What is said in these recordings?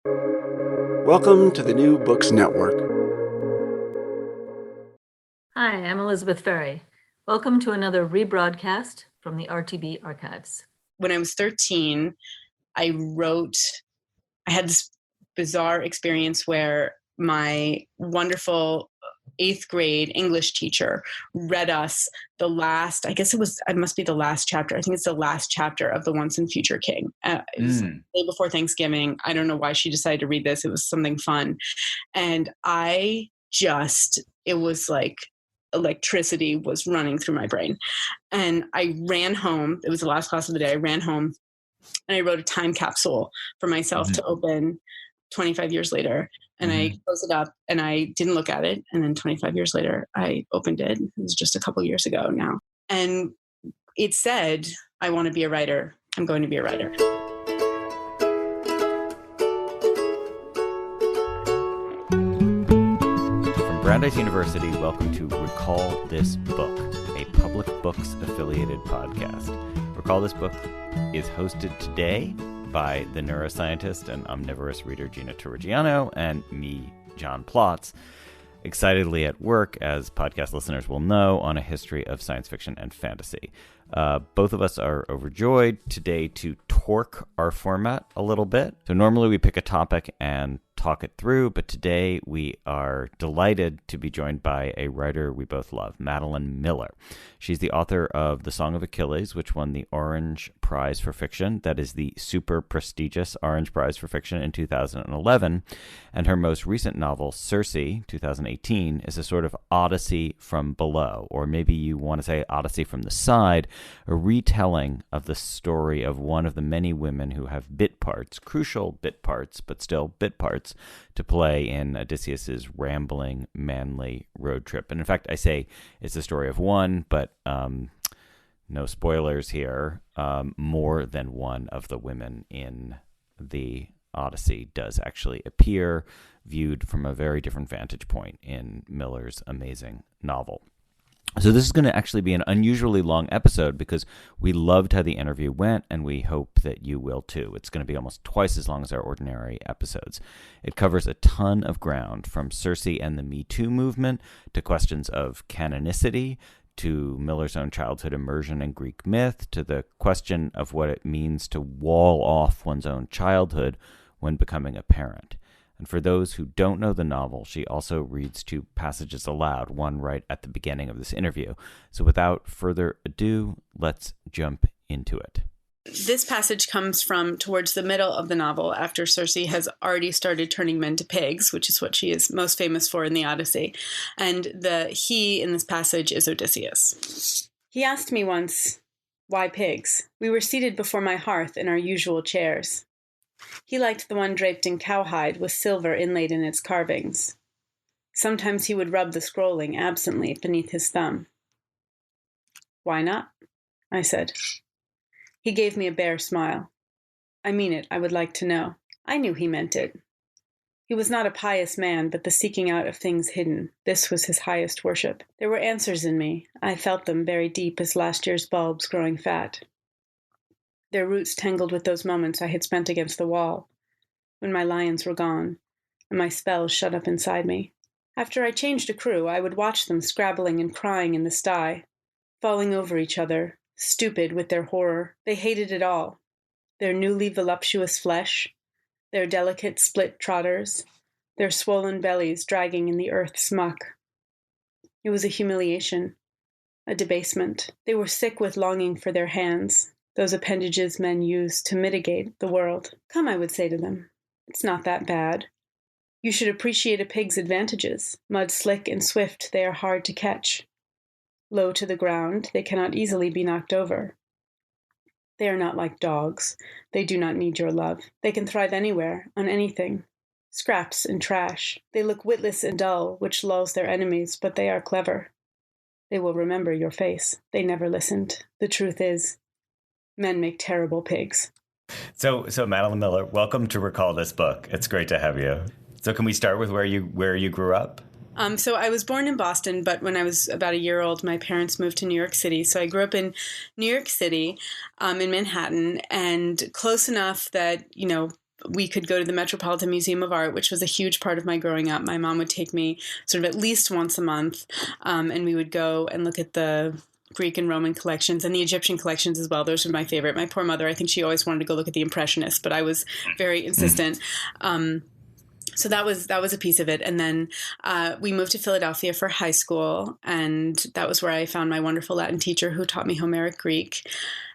Welcome to the New Books Network. Hi, I'm Elizabeth Ferry. Welcome to another rebroadcast from the RTB archives. When I was 13, I had this bizarre experience where my wonderful 8th grade English teacher read us it must be the last chapter. I think it's the last chapter of The Once and Future King. It was the day before Thanksgiving. I don't know why she decided to read this. It was something fun. And it was like electricity was running through my brain. And I ran home. It was the last class of the day. I ran home and I wrote a time capsule for myself to open 25 years later. And I closed it up and I didn't look at it. And then 25 years later, I opened it. It was just a couple years ago now. And it said, I want to be a writer. I'm going to be a writer. From Brandeis University, welcome to Recall This Book, a Public Books affiliated podcast. Recall This Book is hosted today by the neuroscientist and omnivorous reader Gina Turrigiano and me, John Plotz, excitedly at work, as podcast listeners will know, on a history of science fiction and fantasy. Both of us are overjoyed today to torque our format a little bit. So normally we pick a topic and talk it through, but today we are delighted to be joined by a writer we both love, Madeline Miller. She's the author of The Song of Achilles, which won the Orange Prize for Fiction. That is the super prestigious Orange Prize for Fiction in 2011. And her most recent novel, Circe, 2018, is a sort of odyssey from below, or maybe you want to say odyssey from the side, a retelling of the story of one of the many women who have bit parts, crucial bit parts, but still bit parts, to play in Odysseus's rambling, manly road trip. And in fact, I say it's the story of one, but no spoilers here. More than one of the women in the Odyssey does actually appear, viewed from a very different vantage point in Miller's amazing novel. So this is going to actually be an unusually long episode because we loved how the interview went, and we hope that you will too. It's going to be almost twice as long as our ordinary episodes. It covers a ton of ground, from Circe and the Me Too movement to questions of canonicity, to Miller's own childhood immersion in Greek myth, to the question of what it means to wall off one's own childhood when becoming a parent. And for those who don't know the novel, she also reads two passages aloud, one right at the beginning of this interview. So without further ado, let's jump into it. This passage comes from towards the middle of the novel, after Circe has already started turning men to pigs, which is what she is most famous for in the Odyssey. And the he in this passage is Odysseus. He asked me once, "Why pigs?" We were seated before my hearth in our usual chairs. He liked the one draped in cowhide with silver inlaid in its carvings. Sometimes he would rub the scrolling absently beneath his thumb. "Why not?" I said. He gave me a bare smile. "I mean it, I would like to know." I knew he meant it. He was not a pious man, but the seeking out of things hidden, this was his highest worship. There were answers in me. I felt them very deep as last year's bulbs growing fat. Their roots tangled with those moments I had spent against the wall, when my lions were gone, and my spells shut up inside me. After I changed a crew, I would watch them scrabbling and crying in the sty, falling over each other, stupid with their horror. They hated it all. Their newly voluptuous flesh, their delicate split trotters, their swollen bellies dragging in the earth's muck. It was a humiliation, a debasement. They were sick with longing for their hands, those appendages men use to mitigate the world. "Come," I would say to them, "it's not that bad. You should appreciate a pig's advantages. Mud slick and swift, they are hard to catch. Low to the ground, they cannot easily be knocked over. They are not like dogs. They do not need your love. They can thrive anywhere, on anything. Scraps and trash. They look witless and dull, which lulls their enemies, but they are clever. They will remember your face. They never listened. The truth is, men make terrible pigs." So Madeline Miller, welcome to Recall This Book. It's great to have you. So can we start with where you grew up? So I was born in Boston, but when I was about a year old, my parents moved to New York City. So I grew up in New York City, in Manhattan, and close enough that, we could go to the Metropolitan Museum of Art, which was a huge part of my growing up. My mom would take me sort of at least once a month, and we would go and look at the Greek and Roman collections and the Egyptian collections as well. Those were my favorite. My poor mother, I think she always wanted to go look at the Impressionists, but I was very insistent. So that was a piece of it. And then we moved to Philadelphia for high school, and that was where I found my wonderful Latin teacher who taught me Homeric Greek.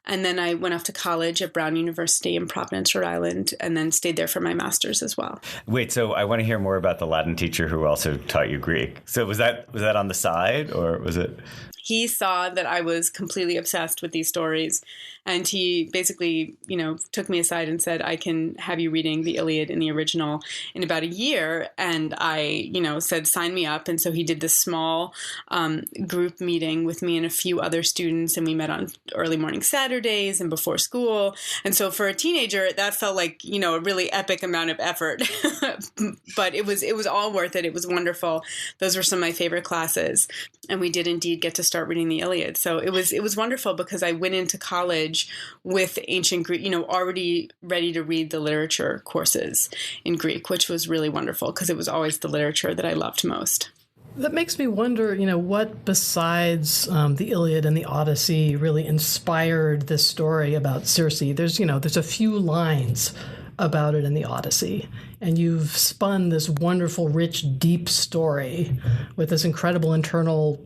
And then I went off to college at Brown University in Providence, Rhode Island, and then stayed there for my master's as well. Wait, so I want to hear more about the Latin teacher who also taught you Greek. So was that on the side, or was it? He saw that I was completely obsessed with these stories, and he basically, took me aside and said, I can have you reading the Iliad in the original in about a year. And I, said, sign me up. And so he did this small group meeting with me and a few other students, and we met on early morning Saturdays and before school. And so for a teenager, that felt like, a really epic amount of effort, but it was all worth it. It was wonderful. Those were some of my favorite classes. And we did indeed get to start reading the Iliad. So it was wonderful because I went into college with ancient Greek, already ready to read the literature courses in Greek, which was really wonderful because it was always the literature that I loved most. That makes me wonder, what besides the Iliad and the Odyssey really inspired this story about Circe? There's a few lines about it in the Odyssey, and you've spun this wonderful, rich, deep story with this incredible internal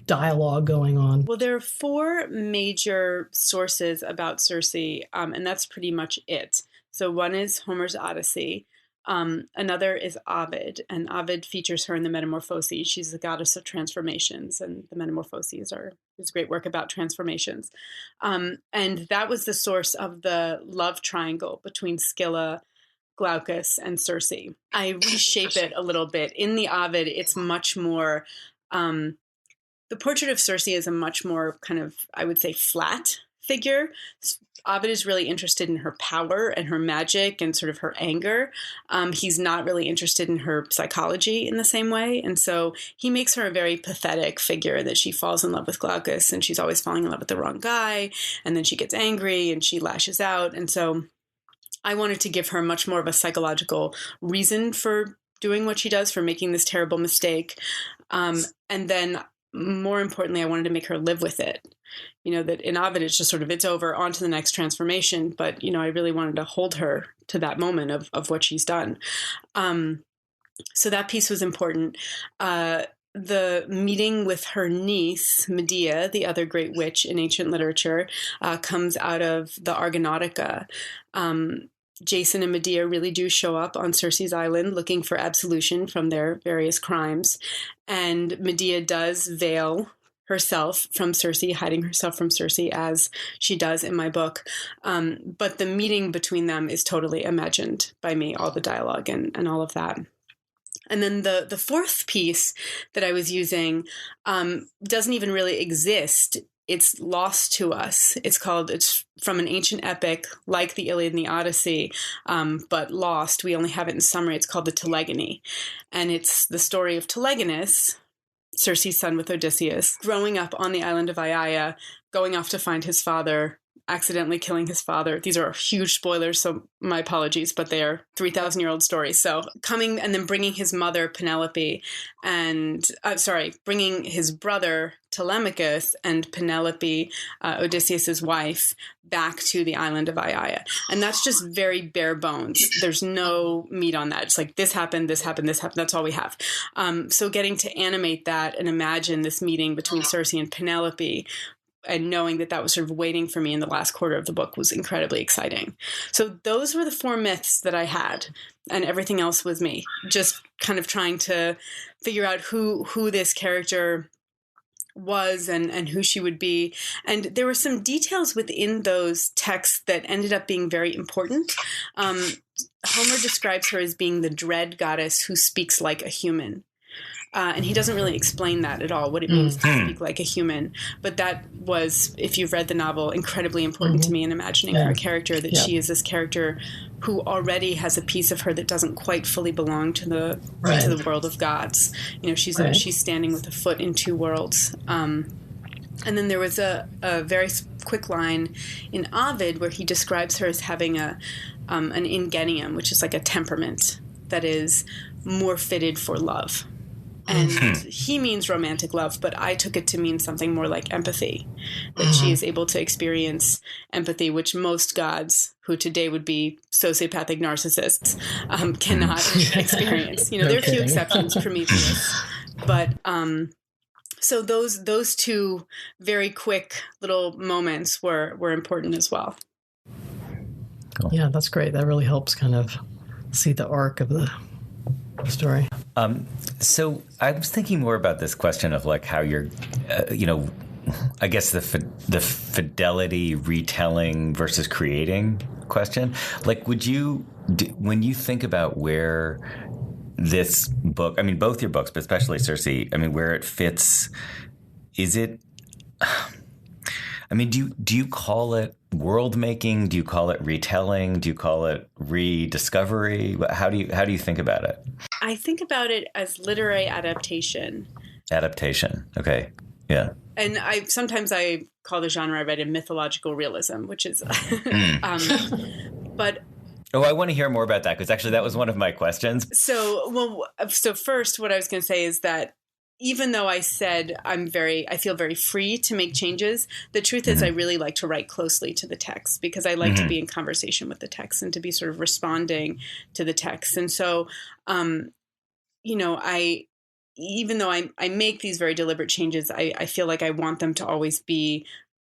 dialogue going on. Well, there are 4 major sources about Circe, and that's pretty much it. So one is Homer's Odyssey. Another is Ovid, and Ovid features her in the Metamorphoses. She's the goddess of transformations, and the Metamorphoses is a great work about transformations. And that was the source of the love triangle between Scylla, Glaucus, and Circe. I reshape it a little bit. In the Ovid, it's much more, the portrait of Circe is a much more kind of, I would say, flat figure. Ovid is really interested in her power and her magic and sort of her anger. He's not really interested in her psychology in the same way. And so he makes her a very pathetic figure, that she falls in love with Glaucus and she's always falling in love with the wrong guy. And then she gets angry and she lashes out. And so I wanted to give her much more of a psychological reason for doing what she does, for making this terrible mistake. And then more importantly, I wanted to make her live with it. That in Ovid, it's just sort of, it's over, on to the next transformation. But, I really wanted to hold her to that moment of what she's done. So that piece was important. The meeting with her niece, Medea, the other great witch in ancient literature, comes out of the Argonautica. Jason and Medea really do show up on Circe's island looking for absolution from their various crimes. And Medea does veil herself from Circe, hiding herself from Circe, as she does in my book. But the meeting between them is totally imagined by me, all the dialogue and all of that. And then the 4th piece that I was using doesn't even really exist. It's lost to us. It's from an ancient epic like the Iliad and the Odyssey, but lost. We only have it in summary. It's called the Telegony. And it's the story of Telegonus, Circe's son with Odysseus, growing up on the island of Aiaia, going off to find his father, accidentally killing his father. These are huge spoilers, so my apologies, but they are 3,000-year-old stories. So coming and then bringing his mother Penelope bringing his brother Telemachus and Penelope, Odysseus's wife, back to the island of Aiaia. And that's just very bare bones. There's no meat on that. It's like, this happened, this happened, this happened. That's all we have. So getting to animate that and imagine this meeting between Circe and Penelope, and knowing that was sort of waiting for me in the last quarter of the book, was incredibly exciting. So those were the 4 myths that I had, and everything else was me, just kind of trying to figure out who this character was and who she would be. And there were some details within those texts that ended up being very important. Homer describes her as being the dread goddess who speaks like a human. And he doesn't really explain that at all, what it means to speak like a human. But that was, if you've read the novel, incredibly important to me in imagining her character, that she is this character who already has a piece of her that doesn't quite fully belong to the world of gods. She's standing with a foot in 2 worlds. And then there was a very quick line in Ovid where he describes her as having an ingenium, which is like a temperament that is more fitted for love. And he means romantic love, but I took it to mean something more like empathy, that she is able to experience empathy, which most gods, who today would be sociopathic narcissists, cannot experience. There are a few exceptions, Prometheus, but so those two very quick little moments were important as well. Cool. Yeah, that's great. That really helps kind of see the arc of the story. So I was thinking more about this question of like how you're, I guess the fidelity retelling versus creating question. Like, when you think about where this book, I mean, both your books, but especially Circe, I mean, where it fits, is it, I mean, do you call it world making? Do you call it retelling? Do you call it rediscovery? How do you think about it? I think about it as literary adaptation. Adaptation. Okay. Yeah. And sometimes I call the genre I write mythological realism, which is, but. Oh, I want to hear more about that, because actually that was one of my questions. So first, what I was going to say is that even though I said I feel very free to make changes, the truth is I really like to write closely to the text, because I like to be in conversation with the text and to be sort of responding to the text. And so, even though I make these very deliberate changes, I feel like I want them to always be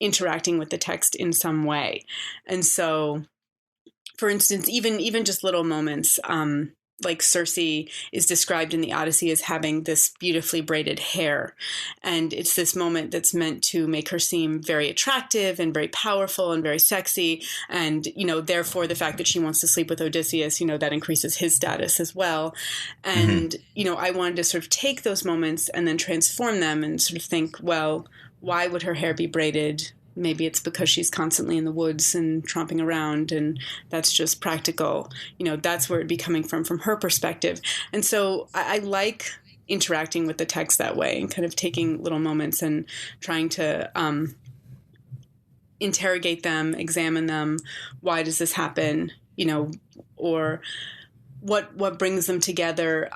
interacting with the text in some way. And so, for instance, even just little moments, like Circe is described in the Odyssey as having this beautifully braided hair. And it's this moment that's meant to make her seem very attractive and very powerful and very sexy. And, therefore the fact that she wants to sleep with Odysseus, that increases his status as well. And, I wanted to sort of take those moments and then transform them and sort of think, well, why would her hair be braided? Maybe it's because she's constantly in the woods and tromping around, and that's just practical. That's where it'd be coming from her perspective. And so I like interacting with the text that way and kind of taking little moments and trying to interrogate them, examine them. Why does this happen? Or what brings them together?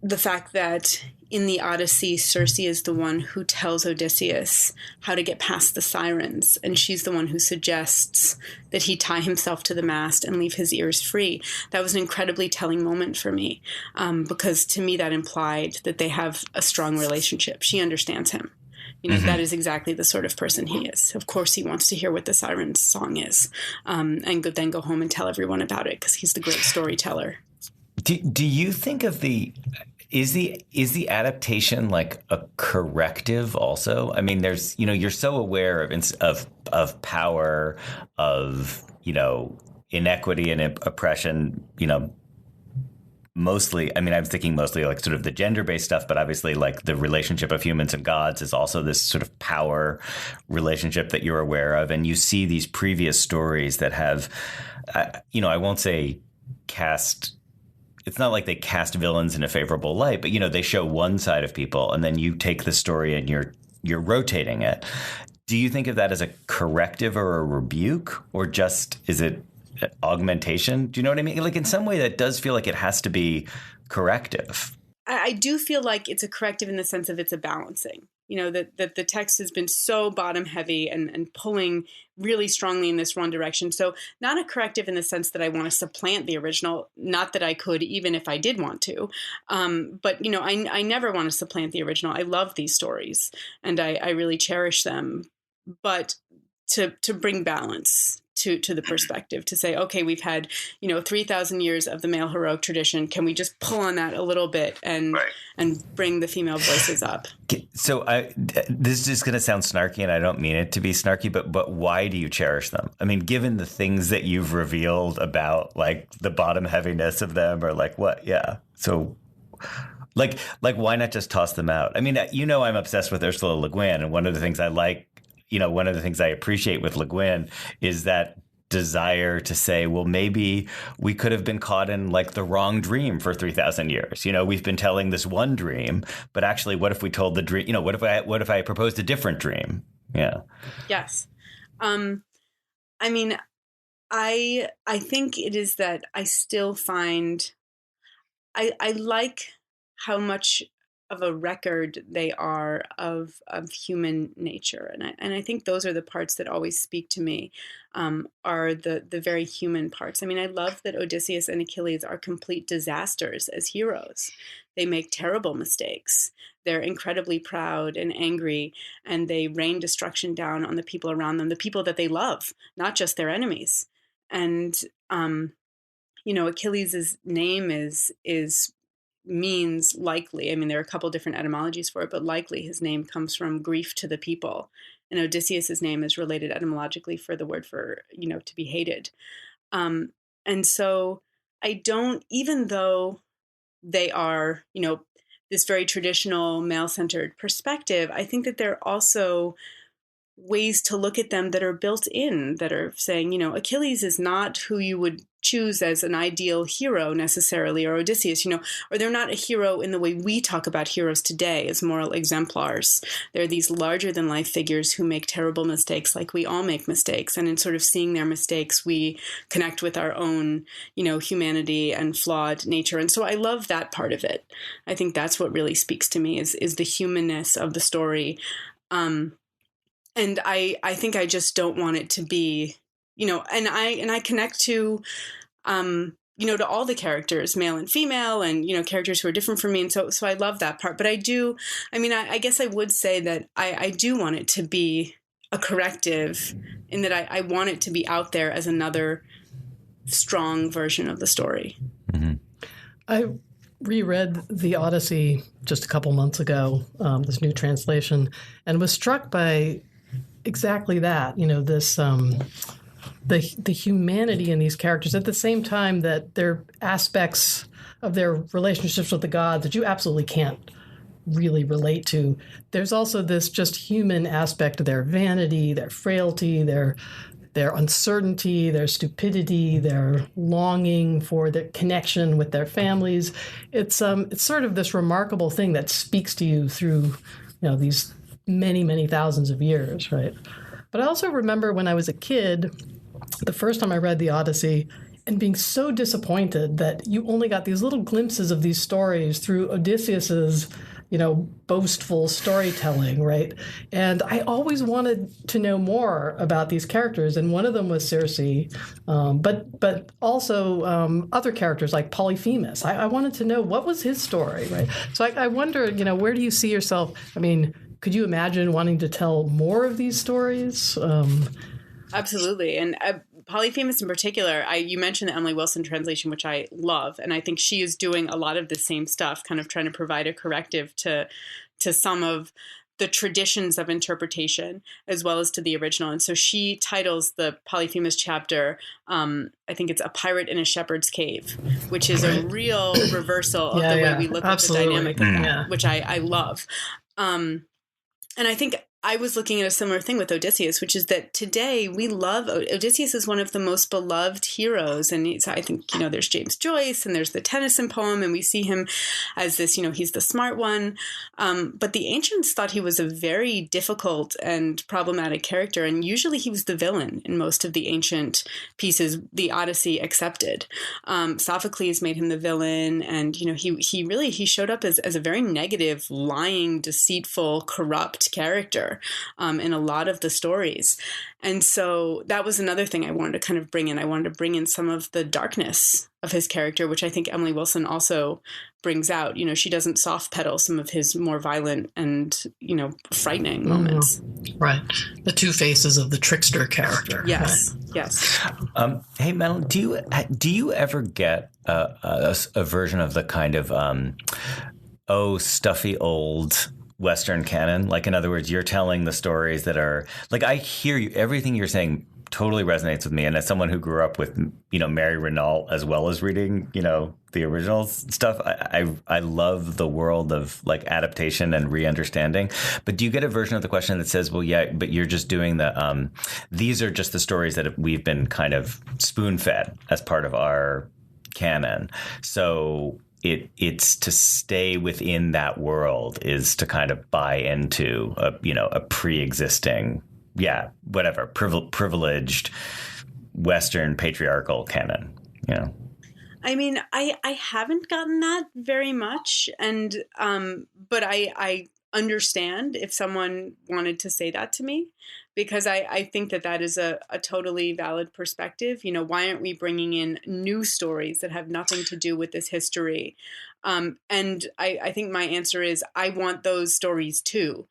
The fact that in the Odyssey, Circe is the one who tells Odysseus how to get past the sirens, and she's the one who suggests that he tie himself to the mast and leave his ears free. That was an incredibly telling moment for me, because to me that implied that they have a strong relationship. She understands him. That is exactly the sort of person he is. Of course, he wants to hear what the siren's song is, and then go home and tell everyone about it, because he's the great storyteller. Do you think of is the adaptation like a corrective also? I mean, there's, you're so aware of power, of, inequity and oppression, mostly, I mean, I'm thinking mostly like sort of the gender-based stuff, but obviously like the relationship of humans and gods is also this sort of power relationship that you're aware of. And you see these previous stories that have, I won't say it's not like they cast villains in a favorable light, but, they show one side of people, and then you take the story and you're rotating it. Do you think of that as a corrective or a rebuke, or just is it augmentation? Do you know what I mean? Like, in some way that does feel like it has to be corrective. I do feel like it's a corrective in the sense of it's a balancing. That the text has been so bottom heavy and pulling really strongly in this one direction. So not a corrective in the sense that I want to supplant the original, not that I could, even if I did want to. But, I never want to supplant the original. I love these stories and I really cherish them. But to bring balance to the perspective, to say, okay, we've had, 3,000 years of the male heroic tradition. Can we just pull on that a little bit and bring the female voices up? So this is just going to sound snarky, and I don't mean it to be snarky, but why do you cherish them? I mean, given the things that you've revealed about like the bottom heaviness of them, or like what? Yeah. So like why not just toss them out? I mean, I'm obsessed with Ursula Le Guin, and one of the things I like, one of the things I appreciate with Le Guin is that desire to say, well, maybe we could have been caught in like the wrong dream for 3,000 years. We've been telling this one dream, but actually, what if we told the dream? What if I proposed a different dream? Yeah. Yes. I mean, I think it is that I still find I like how much of a record they are of human nature, and I think those are the parts that always speak to me, are the very human parts. I mean, I love that Odysseus and Achilles are complete disasters as heroes. They make terrible mistakes. They're incredibly proud and angry, and they rain destruction down on the people around them, the people that they love, not just their enemies. And Achilles' name means likely. I mean, there are a couple different etymologies for it, but likely his name comes from grief to the people. And Odysseus' name is related etymologically for the word for, to be hated. And so I don't, even though they are, this very traditional male-centered perspective, I think that they're also ways to look at them that are built in, that are saying, Achilles is not who you would choose as an ideal hero necessarily, or Odysseus, or they're not a hero in the way we talk about heroes today as moral exemplars. They're these larger than life figures who make terrible mistakes, like we all make mistakes. And in sort of seeing their mistakes, we connect with our own, humanity and flawed nature. And so I love that part of it. I think that's what really speaks to me is the humanness of the story. And I think I just don't want it to be, and I connect to, to all the characters, male and female, and, characters who are different from me. And so I love that part. But I guess I would say that I do want it to be a corrective, in that I want it to be out there as another strong version of the story. Mm-hmm. I reread the Odyssey just a couple months ago, this new translation, and was struck by exactly that, this the humanity in these characters, at the same time that there are aspects of their relationships with the gods that you absolutely can't really relate to. There's also this just human aspect of their vanity, their frailty, their uncertainty, their stupidity, their longing for the connection with their families. It's sort of this remarkable thing that speaks to you through, these many, many thousands of years, right? But I also remember when I was a kid, the first time I read the Odyssey, and being so disappointed that you only got these little glimpses of these stories through Odysseus's, boastful storytelling, right? And I always wanted to know more about these characters, and one of them was Circe, but also other characters like Polyphemus. I wanted to know what was his story, right? So I wonder, where do you see yourself? I mean, could you imagine wanting to tell more of these stories? Absolutely. And Polyphemus in particular, you mentioned the Emily Wilson translation, which I love. And I think she is doing a lot of the same stuff, kind of trying to provide a corrective to some of the traditions of interpretation, as well as to the original. And so she titles the Polyphemus chapter, I think it's A Pirate in a Shepherd's Cave, which is a real reversal of the way we look at the dynamic of that, which I love. And I think I was looking at a similar thing with Odysseus, which is that today we love Odysseus is one of the most beloved heroes. And I think, there's James Joyce and there's the Tennyson poem, and we see him as this, he's the smart one. But the ancients thought he was a very difficult and problematic character. And usually he was the villain in most of the ancient pieces, the Odyssey accepted. Sophocles made him the villain. And, he showed up as a very negative, lying, deceitful, corrupt character. In a lot of the stories. And so that was another thing I wanted to kind of bring in. I wanted to bring in some of the darkness of his character, which I think Emily Wilson also brings out. She doesn't soft pedal some of his more violent and, frightening moments. Right. The two faces of the trickster character. Yes. Right. Yes. Hey, Madeline, do you ever get a version of the kind of, stuffy old Western canon? Like, in other words, you're telling the stories that are like, I hear you, everything you're saying totally resonates with me. And as someone who grew up with, Mary Renault, as well as reading, the original stuff, I love the world of like adaptation and re-understanding. But do you get a version of the question that says, well, yeah, but you're just doing these are just the stories that we've been kind of spoon-fed as part of our canon. So it's to stay within that world is to kind of buy into a pre-existing, privileged Western patriarchal canon, I mean, I haven't gotten that very much, and but I understand if someone wanted to say that to me, because I think that is a totally valid perspective. Why aren't we bringing in new stories that have nothing to do with this history? And I think my answer is I want those stories too.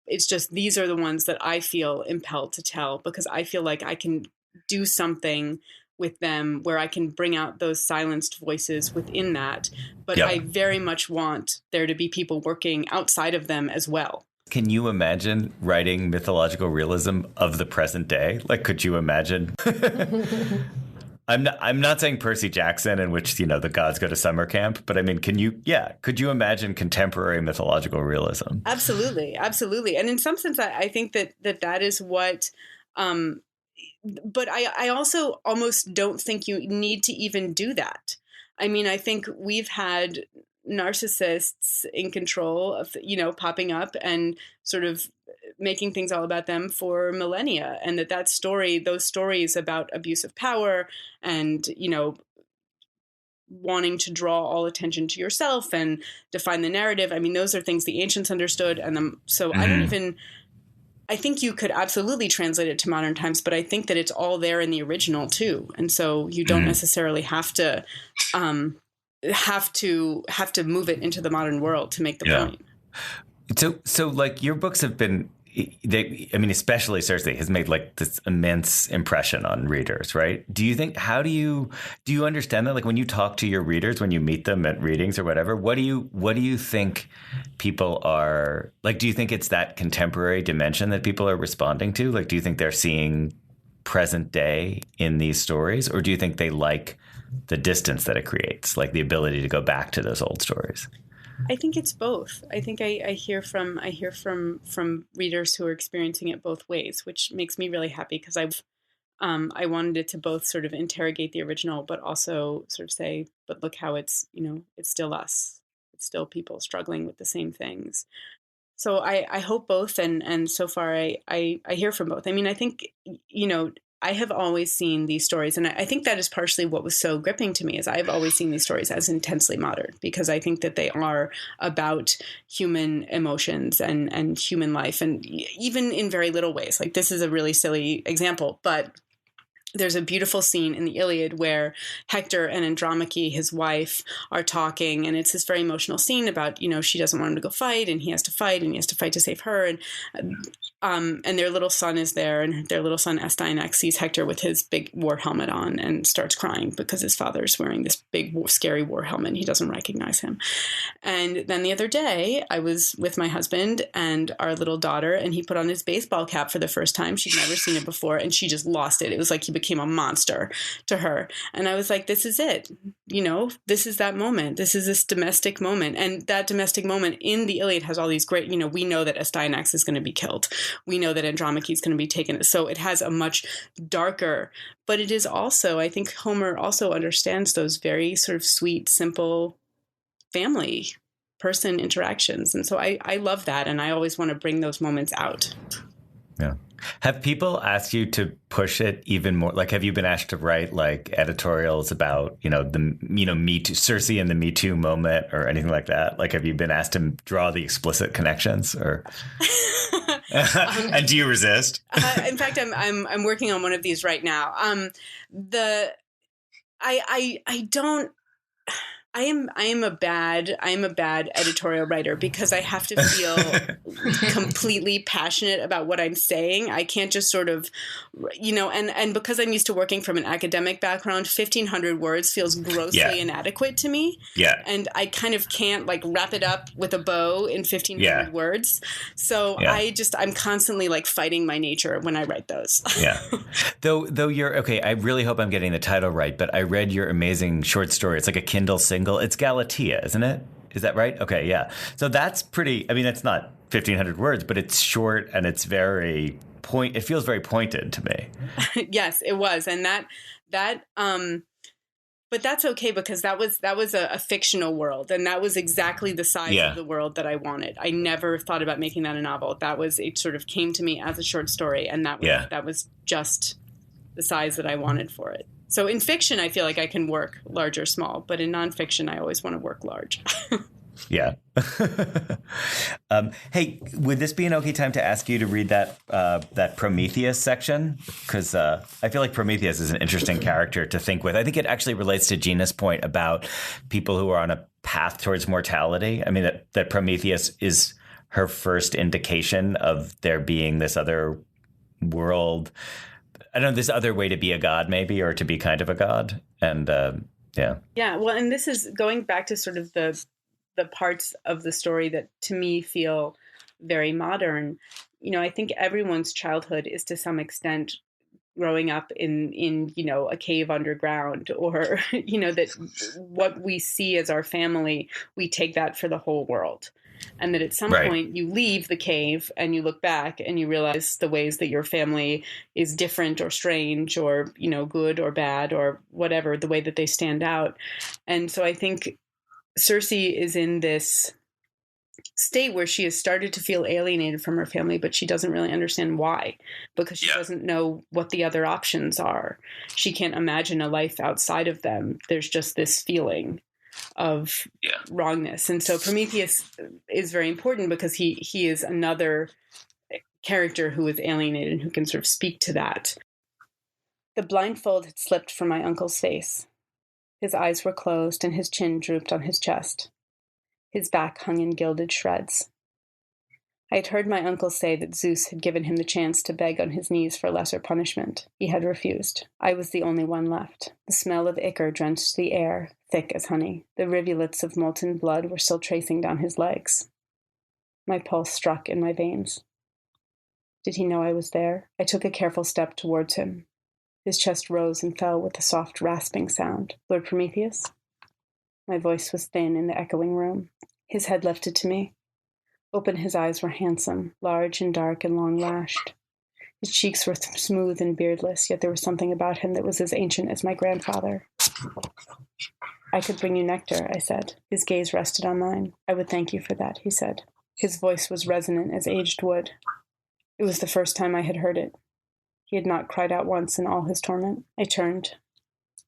It's just these are the ones that I feel impelled to tell, because I feel like I can do something with them where I can bring out those silenced voices within that. But I very much want there to be people working outside of them as well. Can you imagine writing mythological realism of the present day? Like, could you imagine? I'm not saying Percy Jackson, in which, the gods go to summer camp, but I mean, could you imagine contemporary mythological realism? Absolutely. Absolutely. And in some sense, I think that is what, but I also almost don't think you need to even do that. I mean, I think we've had narcissists in control of, popping up and sort of making things all about them for millennia. And those stories about abuse of power and, wanting to draw all attention to yourself and define the narrative. I mean, those are things the ancients understood. And so I think you could absolutely translate it to modern times, but I think that it's all there in the original too. And so you don't necessarily have to move it into the modern world to make the point. So like your books have been, especially Circe has made like this immense impression on readers, right? Do you understand that? Like when you talk to your readers, when you meet them at readings or whatever, what do you think people are like? Do you think it's that contemporary dimension that people are responding to? Like, do you think they're seeing present day in these stories, or do you think they like the distance that it creates, like the ability to go back to those old stories? I think it's both. I think I hear from readers who are experiencing it both ways, which makes me really happy, because I wanted it to both sort of interrogate the original, but also sort of say, but look how it's it's still us. It's still people struggling with the same things. So I hope both, and so far I hear from both. I mean, I think I have always seen these stories, and I think that is partially what was so gripping to me, is I've always seen these stories as intensely modern, because I think that they are about human emotions and human life, and even in very little ways. Like, this is a really silly example, but there's a beautiful scene in the Iliad where Hector and Andromache, his wife, are talking, and it's this very emotional scene about, she doesn't want him to go fight, and he has to fight, and he has to fight to save her, and their little son is there, and their little son Astyanax sees Hector with his big war helmet on and starts crying because his father's wearing this big, scary war helmet, and he doesn't recognize him. And then the other day, I was with my husband and our little daughter, and he put on his baseball cap for the first time. She'd never seen it before, and she just lost it. It was like he became a monster to her. And I was like, this is it. This is that moment. This is this domestic moment. And that domestic moment in the Iliad has all these great, we know that Astyanax is going to be killed. We know that Andromache is going to be taken. So it has a much darker, but it is also, I think Homer also understands those very sort of sweet, simple family person interactions. And so I love that. And I always want to bring those moments out. Yeah. Have people asked you to push it even more? Like, have you been asked to write like editorials about, Me Too, Circe and the Me Too moment or anything like that? Like, have you been asked to draw the explicit connections or? And do you resist? In fact, I'm working on one of these right now. I don't. I am a bad editorial writer because I have to feel completely passionate about what I'm saying. I can't just sort of, and because I'm used to working from an academic background, 1,500 words feels grossly inadequate to me. Yeah. And I kind of can't like wrap it up with a bow in 1,500 words. So I'm constantly like fighting my nature when I write those. Yeah. Though you're okay. I really hope I'm getting the title right, but I read your amazing short story. It's like a Kindle single. It's Galatea, isn't it? Is that right? Okay, yeah. So that's pretty. I mean, it's not 1,500 words, but it's short and it's very it feels very pointed to me. Yes, it was, and but that's okay because that was a fictional world, and that was exactly the size of the world that I wanted. I never thought about making that a novel. It sort of came to me as a short story, and that was just the size that I wanted for it. So in fiction, I feel like I can work large or small, but in nonfiction, I always want to work large. Yeah. Hey, would this be an okay time to ask you to read that Prometheus section? Because I feel like Prometheus is an interesting character to think with. I think it actually relates to Gina's point about people who are on a path towards mortality. I mean, that Prometheus is her first indication of there being this other world. I don't know, this other way to be a god, maybe, or to be kind of a god. And yeah. Well, and this is going back to sort of the parts of the story that to me feel very modern. I think everyone's childhood is to some extent growing up in a cave underground, or, that what we see as our family, we take that for the whole world. And that at some point you leave the cave and you look back and you realize the ways that your family is different or strange or, good or bad or whatever, the way that they stand out. And so I think Circe is in this state where she has started to feel alienated from her family, but she doesn't really understand why, because she doesn't know what the other options are. She can't imagine a life outside of them. There's just this feeling of wrongness. And so Prometheus is very important because he is another character who is alienated and who can sort of speak to that. The blindfold had slipped from my uncle's face. His eyes were closed and his chin drooped on his chest. His back hung in gilded shreds. I had heard my uncle say that Zeus had given him the chance to beg on his knees for lesser punishment. He had refused. I was the only one left. The smell of ichor drenched the air, thick as honey. The rivulets of molten blood were still tracing down his legs. My pulse struck in my veins. Did he know I was there? I took a careful step towards him. His chest rose and fell with a soft rasping sound. Lord Prometheus? My voice was thin in the echoing room. His head lifted to me. Open, his eyes were handsome, large and dark and long-lashed. His cheeks were smooth and beardless, yet there was something about him that was as ancient as my grandfather. I could bring you nectar, I said. His gaze rested on mine. I would thank you for that, he said. His voice was resonant as aged wood. It was the first time I had heard it. He had not cried out once in all his torment. I turned.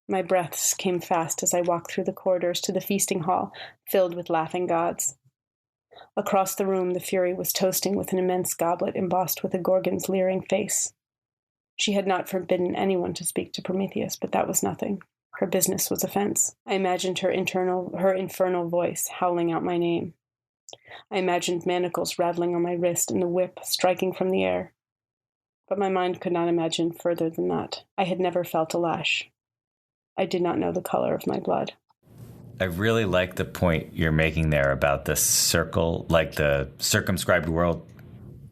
My breaths came fast as I walked through the corridors to the feasting hall, filled with laughing gods. Across the room, the Fury was toasting with an immense goblet embossed with a Gorgon's leering face. She had not forbidden anyone to speak to Prometheus, but that was nothing. Her business was offense. I imagined her infernal voice howling out my name. I imagined manacles rattling on my wrist and the whip striking from the air. But my mind could not imagine further than that. I had never felt a lash. I did not know the color of my blood. I really like the point you're making there about the circle, like the circumscribed world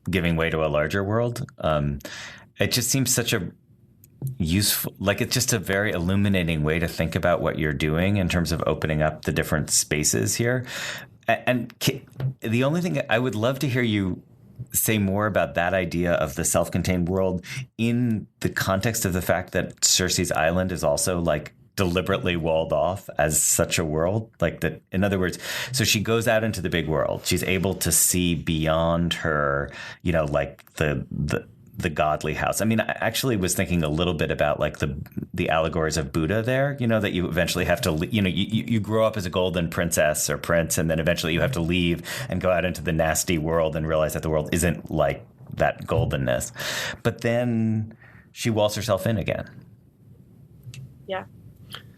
giving way to a larger world. It just seems such a useful, like it's just a very illuminating way to think about what you're doing in terms of opening up the different spaces here. And the only thing I would love to hear you say more about that idea of the self-contained world in the context of the fact that Circe's island is also like deliberately walled off as such a world, like that. In other words, so she goes out into the big world. She's able to see beyond her, like the godly house. I mean, I actually was thinking a little bit about like the allegories of Buddha there, that you eventually have to, you grow up as a golden princess or prince, and then eventually you have to leave and go out into the nasty world and realize that the world isn't like that goldenness. But then she walls herself in again. Yeah.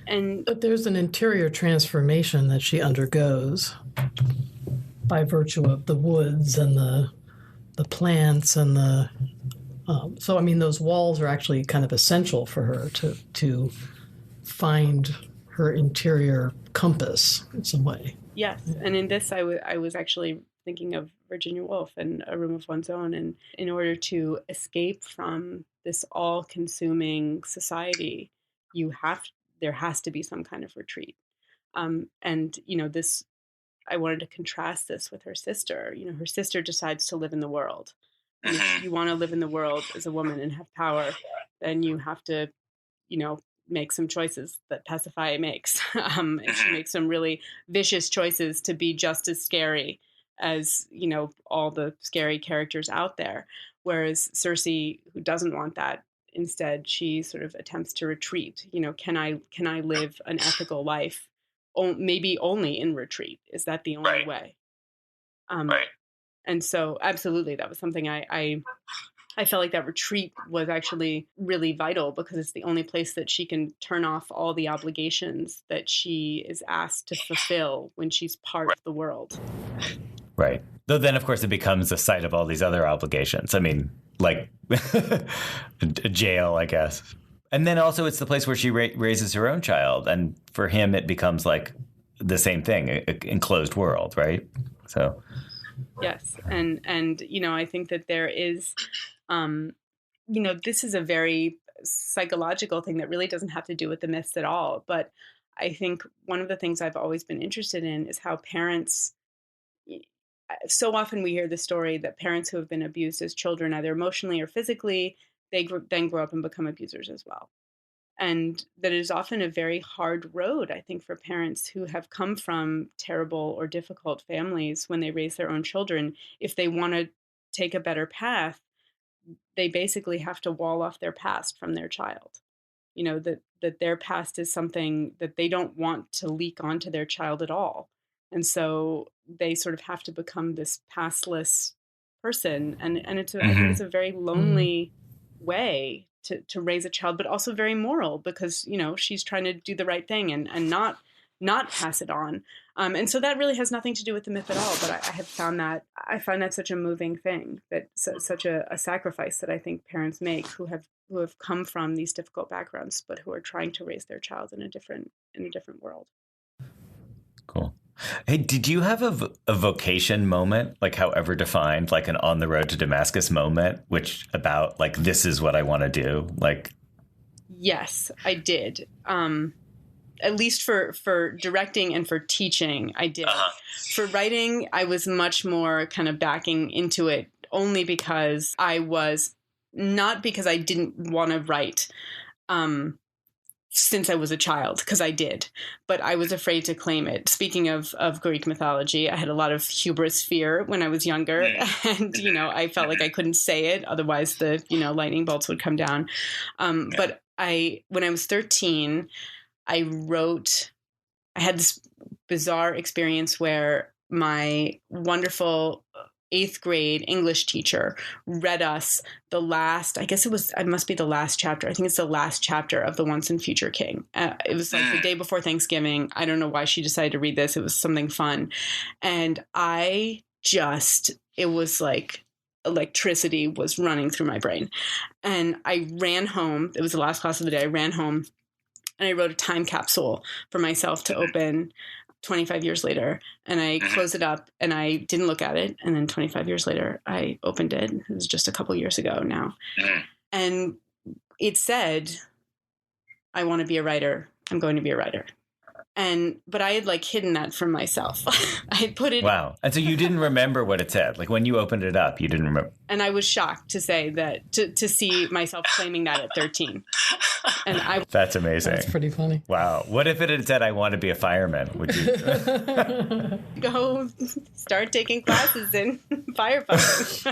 But there's an interior transformation that she undergoes by virtue of the woods and the plants and the. So I mean, those walls are actually kind of essential for her to find her interior compass in some way. Yes, and in this, I was actually thinking of Virginia Woolf and A Room of One's Own, and in order to escape from this all-consuming society, there has to be some kind of retreat. And this, I wanted to contrast this with her sister. Her sister decides to live in the world. And if you want to live in the world as a woman and have power, then you have to, make some choices that Pasiphae makes. And she makes some really vicious choices to be just as scary as, all the scary characters out there. Whereas Circe, who doesn't want that, instead, she sort of attempts to retreat. Can I live an ethical life? Maybe only in retreat. Is that the only way? Right. And so, absolutely, that was something I felt like that retreat was actually really vital, because it's the only place that she can turn off all the obligations that she is asked to fulfill when she's part of the world. Right. Though then, of course, it becomes the site of all these other obligations. I mean, like a jail, I guess. And then also it's the place where she raises her own child. And for him, it becomes like the same thing, an enclosed world, right? So... Yes. And I think that there is, this is a very psychological thing that really doesn't have to do with the myths at all. But I think one of the things I've always been interested in is how parents, so often we hear the story that parents who have been abused as children, either emotionally or physically, they then grow up and become abusers as well. And that is often a very hard road, I think, for parents who have come from terrible or difficult families when they raise their own children. If they want to take a better path, they basically have to wall off their past from their child. That their past is something that they don't want to leak onto their child at all. And so they sort of have to become this pastless person. And I think it's a very lonely way to raise a child, but also very moral, because, she's trying to do the right thing and not pass it on. And so that really has nothing to do with the myth at all. But I find that such a moving thing, that such a sacrifice that I think parents make who have come from these difficult backgrounds, but who are trying to raise their child in a different world. Cool. Hey, did you have a vocation moment, like however defined, like an on the road to Damascus moment, which about like, this is what I want to do? Like, yes, I did. At least for directing and for teaching, I did. For writing, I was much more kind of backing into it, only because not because I didn't want to write, since I was a child, because I did, but I was afraid to claim it. Speaking of Greek mythology, I had a lot of hubris fear when I was younger, and, I felt like I couldn't say it. Otherwise the, lightning bolts would come down. But when I was 13, I had this bizarre experience where my wonderful 8th grade English teacher read us the last, it must be the last chapter. I think it's the last chapter of The Once and Future King. It was like the day before Thanksgiving. I don't know why she decided to read this. It was something fun. And it was like electricity was running through my brain. And I ran home. It was the last class of the day. I ran home and I wrote a time capsule for myself to open 25 years later, and I closed it up and I didn't look at it. And then 25 years later, I opened it. It was just a couple years ago now. And it said, I want to be a writer. I'm going to be a writer. But I had hidden that from myself. I had put it. Wow. And so you didn't remember what it said. Like when you opened it up, you didn't remember. And I was shocked to say that, to see myself claiming that at 13. And That's amazing. That's pretty funny. Wow. What if it had said, I want to be a fireman? Would you go start taking classes in firefighting?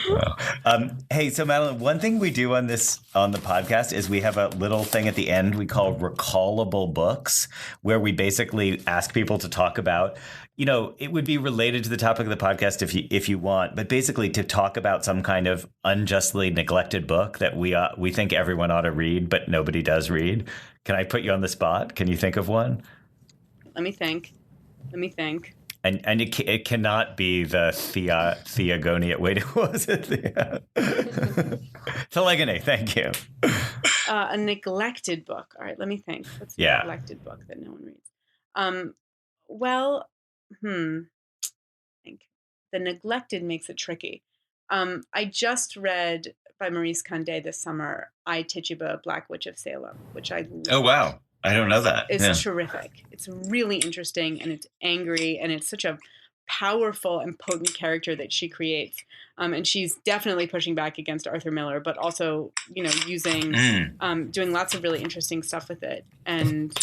Wow. Hey, so Madeline, one thing we do on the podcast is we have a little thing at the end we call recallable books, where we basically ask people to talk about, it would be related to the topic of the podcast if you want, but basically to talk about some kind of unjustly neglected book that we think everyone ought to read, but nobody does read. Can I put you on the spot? Can you think of one? Let me think. And it cannot be the Theagonia. Wait, what was it? Telegony. Thank you. A neglected book. All right, let me think. What's a neglected book that no one reads? I think the neglected makes it tricky. I just read by Maurice Condé this summer, I, Tituba, Black Witch of Salem, which I love. Oh, wow. I don't know that. It's terrific. It's really interesting, and it's angry, and it's such a powerful and potent character that she creates. And she's definitely pushing back against Arthur Miller, but also, using, doing lots of really interesting stuff with it. And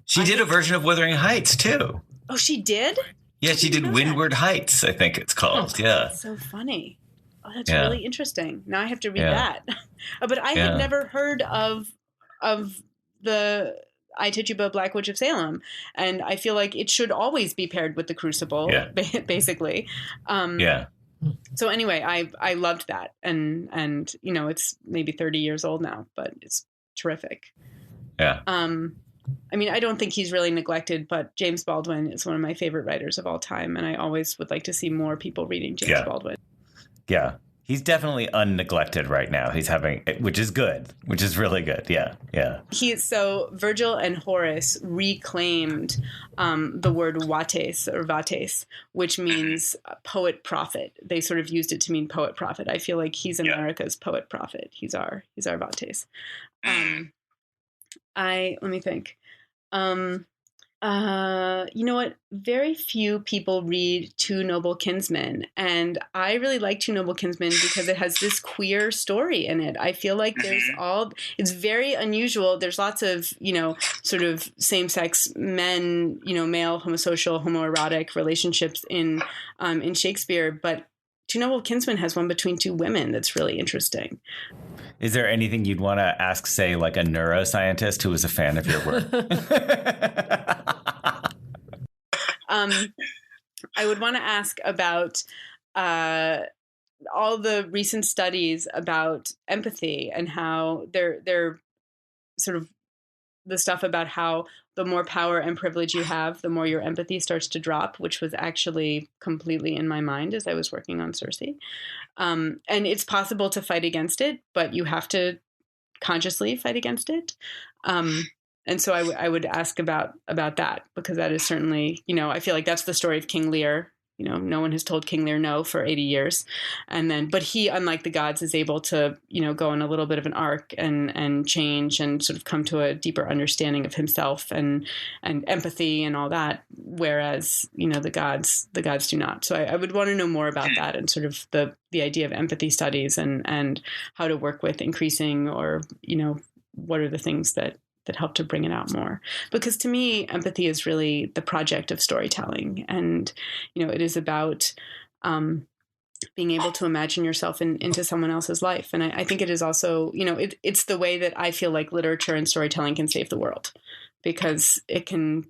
she did a version of Wuthering Heights too. Oh, she did? Yeah, she did Windward Heights, I think it's called. Yeah. That's so funny. Oh, that's really interesting. Now I have to read that. But I had never heard of the I, Tituba, Black Witch of Salem. And I feel like it should always be paired with The Crucible, basically. So anyway, I loved that. And it's maybe 30 years old now, but it's terrific. Yeah. I mean, I don't think he's really neglected, but James Baldwin is one of my favorite writers of all time. And I always would like to see more people reading James Baldwin. Yeah. He's definitely unneglected right now. He's having, which is good, which is really good. Yeah. Yeah. So Virgil and Horace reclaimed the word vates, which means poet prophet. They sort of used it to mean poet prophet. I feel like he's America's poet prophet. He's our vates. Let me think. You know what? Very few people read Two Noble Kinsmen, and I really like Two Noble Kinsmen because it has this queer story in it. I feel like it's very unusual. There's lots of, sort of same-sex men, male, homosocial, homoerotic relationships in Shakespeare, but Two Noble Kinsmen has one between two women that's really interesting. Is there anything you'd want to ask, say, like a neuroscientist who was a fan of your work? I would want to ask about all the recent studies about empathy and how they're sort of the stuff about how the more power and privilege you have, the more your empathy starts to drop, which was actually completely in my mind as I was working on Circe. And it's possible to fight against it, but you have to consciously fight against it. And so I would ask about that, because that is certainly, I feel like that's the story of King Lear. No one has told King Lear no for 80 years. But he, unlike the gods, is able to, go on a little bit of an arc and change and sort of come to a deeper understanding of himself and empathy and all that. Whereas, the gods do not. So I would want to know more about that and sort of the idea of empathy studies and how to work with increasing or, what are the things that help to bring it out more. Because to me, empathy is really the project of storytelling. And, it is about being able to imagine yourself into someone else's life. And I think it is also, it's the way that I feel like literature and storytelling can save the world, because it can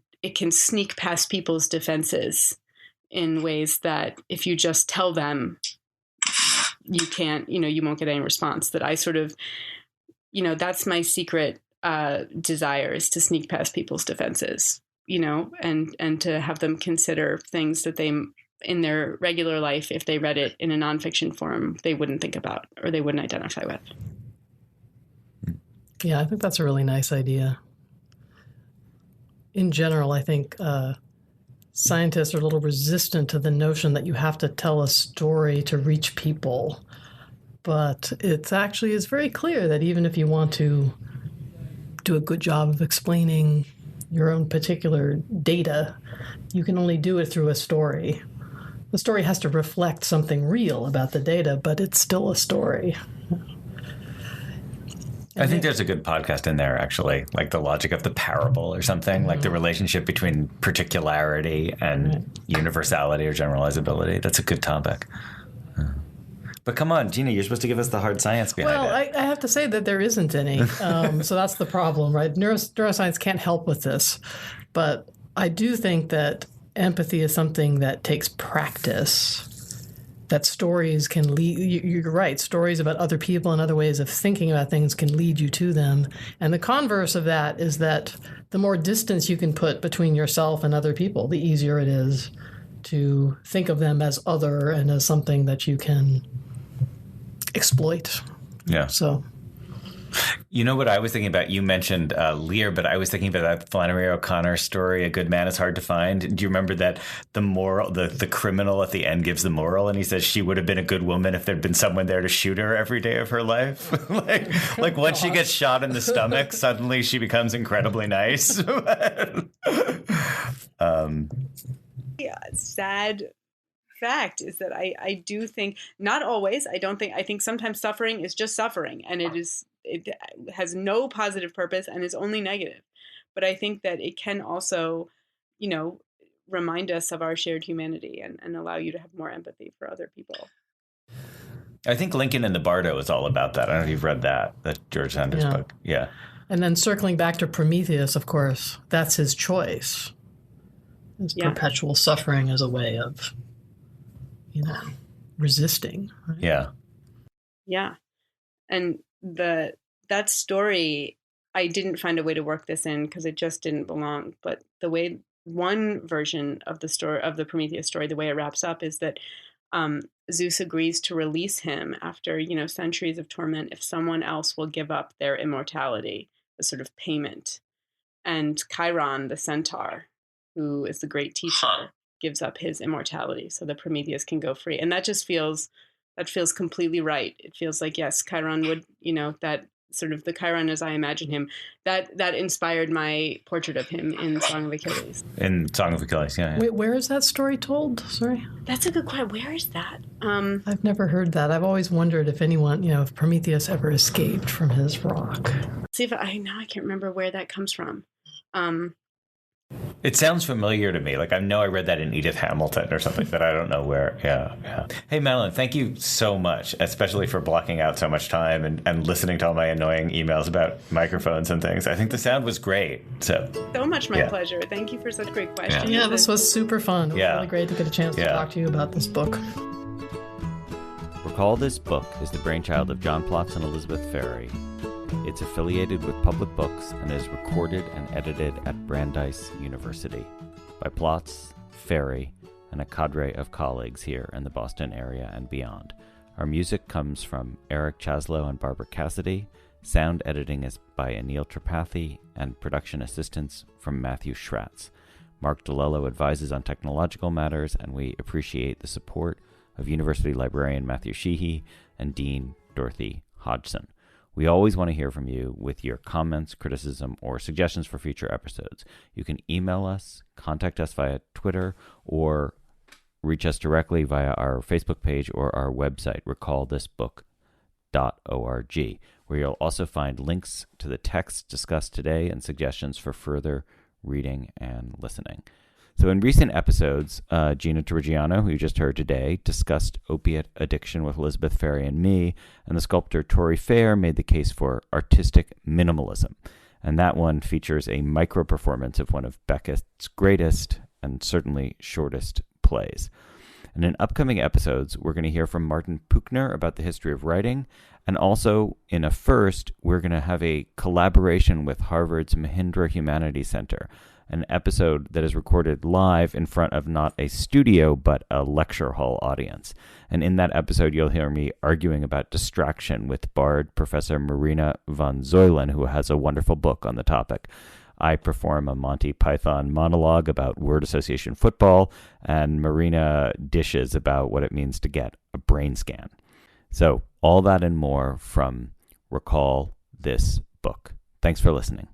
sneak past people's defenses in ways that if you just tell them, you can't, you won't get any response. That I sort of, that's my secret desire, is to sneak past people's defenses, and to have them consider things that they, in their regular life, if they read it in a nonfiction form, they wouldn't think about or they wouldn't identify with. Yeah, I think that's a really nice idea. In general, I think scientists are a little resistant to the notion that you have to tell a story to reach people. But it actually is very clear that even if you want to do a good job of explaining your own particular data, you can only do it through a story. The story has to reflect something real about the data, but it's still a story. I think there's a good podcast in there, actually, like The Logic of the Parable or something, like the relationship between particularity and universality or generalizability. That's a good topic. But come on, Gina, you're supposed to give us the hard science behind it. Well, I have to say that there isn't any. So that's the problem, right? Neuroscience can't help with this. But I do think that empathy is something that takes practice. that stories can lead, you're right, stories about other people and other ways of thinking about things can lead you to them. And the converse of that is that the more distance you can put between yourself and other people, the easier it is to think of them as other and as something that you can exploit. Yeah. So, you know what I was thinking about? You mentioned Lear, but I was thinking about that Flannery O'Connor story, A Good Man is Hard to Find. Do you remember that the moral, the criminal at the end gives the moral, and he says she would have been a good woman if there'd been someone there to shoot her every day of her life? like once she gets shot in the stomach, suddenly she becomes incredibly nice. Sad fact is that I do think, not always, I think sometimes suffering is just suffering, and it has no positive purpose and is only negative. But I think that it can also, remind us of our shared humanity and allow you to have more empathy for other people. I think Lincoln and the Bardo is all about that. I don't know if you've read that George Sanders book. Yeah. And then circling back to Prometheus, of course, that's his choice. His perpetual suffering as a way of, resisting. Right? Yeah. Yeah. And that story, I didn't find a way to work this in because it just didn't belong. But the way one version of the story, of the Prometheus story, the way it wraps up is that Zeus agrees to release him after, centuries of torment if someone else will give up their immortality, the sort of payment. And Chiron, the centaur, who is the great teacher, gives up his immortality so that Prometheus can go free. And that feels completely right. It feels like, yes, Chiron would, that sort of the Chiron as I imagine him, that inspired my portrait of him in Song of Achilles. In Song of Achilles, yeah. Wait, where is that story told? Sorry? That's a good question. Where is that? I've never heard that. I've always wondered if anyone, if Prometheus ever escaped from his rock. See if I can't remember where that comes from. It sounds familiar to me. Like I know I read that in Edith Hamilton or something, but I don't know where. Yeah. Hey, Madeline, thank you so much, especially for blocking out so much time and listening to all my annoying emails about microphones and things. I think the sound was great. So much my pleasure. Thank you for such great questions. Yeah, this was super fun. It was really great to get a chance to talk to you about this book. Recall This Book is the brainchild of John Plotz and Elizabeth Ferry. It's affiliated with Public Books and is recorded and edited at Brandeis University by Plotz, Ferry, and a cadre of colleagues here in the Boston area and beyond. Our music comes from Eric Chaslow and Barbara Cassidy. Sound editing is by Anil Tripathi, and production assistance from Matthew Schratz. Mark DeLello advises on technological matters, and we appreciate the support of University librarian Matthew Sheehy and Dean Dorothy Hodgson. We always want to hear from you with your comments, criticism, or suggestions for future episodes. You can email us, contact us via Twitter, or reach us directly via our Facebook page or our website, recallthisbook.org, where you'll also find links to the texts discussed today and suggestions for further reading and listening. So in recent episodes, Gina Torrigiano, who you just heard today, discussed opiate addiction with Elizabeth Ferry and me, and the sculptor Tori Fair made the case for artistic minimalism. And that one features a micro-performance of one of Beckett's greatest and certainly shortest plays. And in upcoming episodes, we're going to hear from Martin Puchner about the history of writing, and also in a first, we're going to have a collaboration with Harvard's Mahindra Humanities Center, an episode that is recorded live in front of not a studio, but a lecture hall audience. And in that episode, you'll hear me arguing about distraction with Bard Professor Marina von Zeulen, who has a wonderful book on the topic. I perform a Monty Python monologue about word association football, and Marina dishes about what it means to get a brain scan. So all that and more from Recall This Book. Thanks for listening.